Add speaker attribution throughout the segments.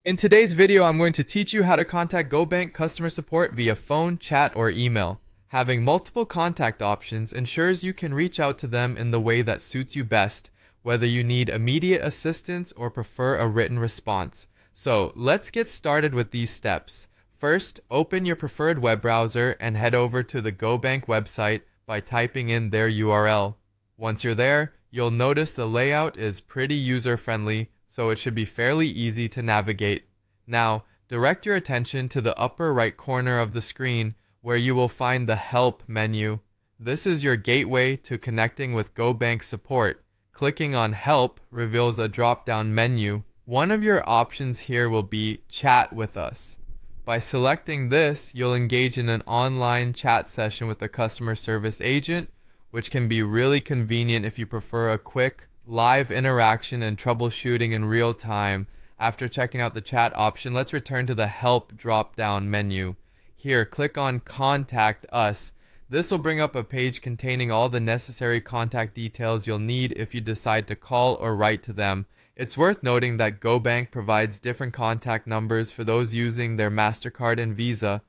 Speaker 1: In today's video, I'm going to teach you how to contact GoBank customer support via phone, chat, or email. Having multiple contact options ensures you can reach out to them in the way that suits you best, whether you need immediate assistance or prefer a written response. So let's get started with these steps. First, open your preferred web browser and head over to the GoBank website by typing in their URL. Once you're there, you'll notice the layout is pretty user-friendly, so it should be fairly easy to navigate. Now, direct your attention to the upper right corner of the screen where you will find the Help menu. This is your gateway to connecting with GoBank support. Clicking on Help reveals a drop-down menu. One of your options here will be Chat with Us. By selecting this, you'll engage in an online chat session with a customer service agent, which can be really convenient if you prefer a quick, live interaction and troubleshooting in real time. After checking out the chat option, let's return to the Help drop-down menu. Here, click on Contact Us. This will bring up a page containing all the necessary contact details you'll need if you decide to call or write to them. It's worth noting that GoBank provides different contact numbers for those using their MasterCard and Visa.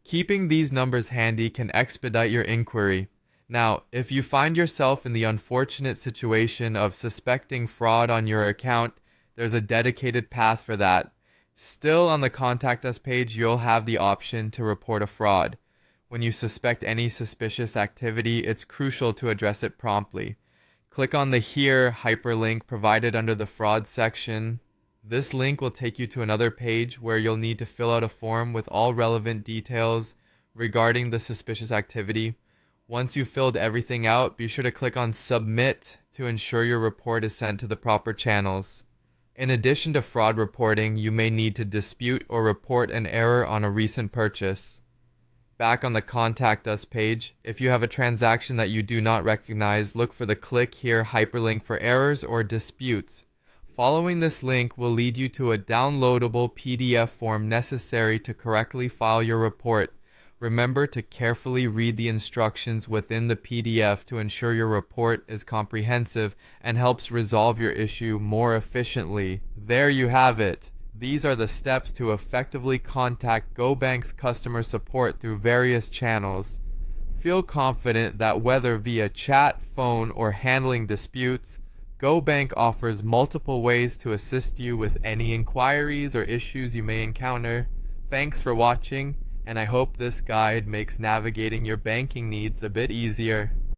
Speaker 1: Keeping these numbers handy can expedite your inquiry. Now, if you find yourself in the unfortunate situation of suspecting fraud on your account, there's a dedicated path for that. Still, on the Contact Us page, you'll have the option to report a fraud. When you suspect any suspicious activity, it's crucial to address it promptly. Click on the Here hyperlink provided under the Fraud section. This link will take you to another page where you'll need to fill out a form with all relevant details regarding the suspicious activity. Once you've filled everything out, be sure to click on Submit to ensure your report is sent to the proper channels. In addition to fraud reporting, you may need to dispute or report an error on a recent purchase. Back on the Contact Us page, if you have a transaction that you do not recognize, look for the Click Here hyperlink for errors or disputes. Following this link will lead you to a downloadable PDF form necessary to correctly file your report. Remember to carefully read the instructions within the PDF to ensure your report is comprehensive and helps resolve your issue more efficiently. There you have it. These are the steps to effectively contact GoBank's customer support through various channels. Feel confident that whether via chat, phone, or handling disputes, GoBank offers multiple ways to assist you with any inquiries or issues you may encounter. Thanks for watching, and I hope this guide makes navigating your banking needs a bit easier.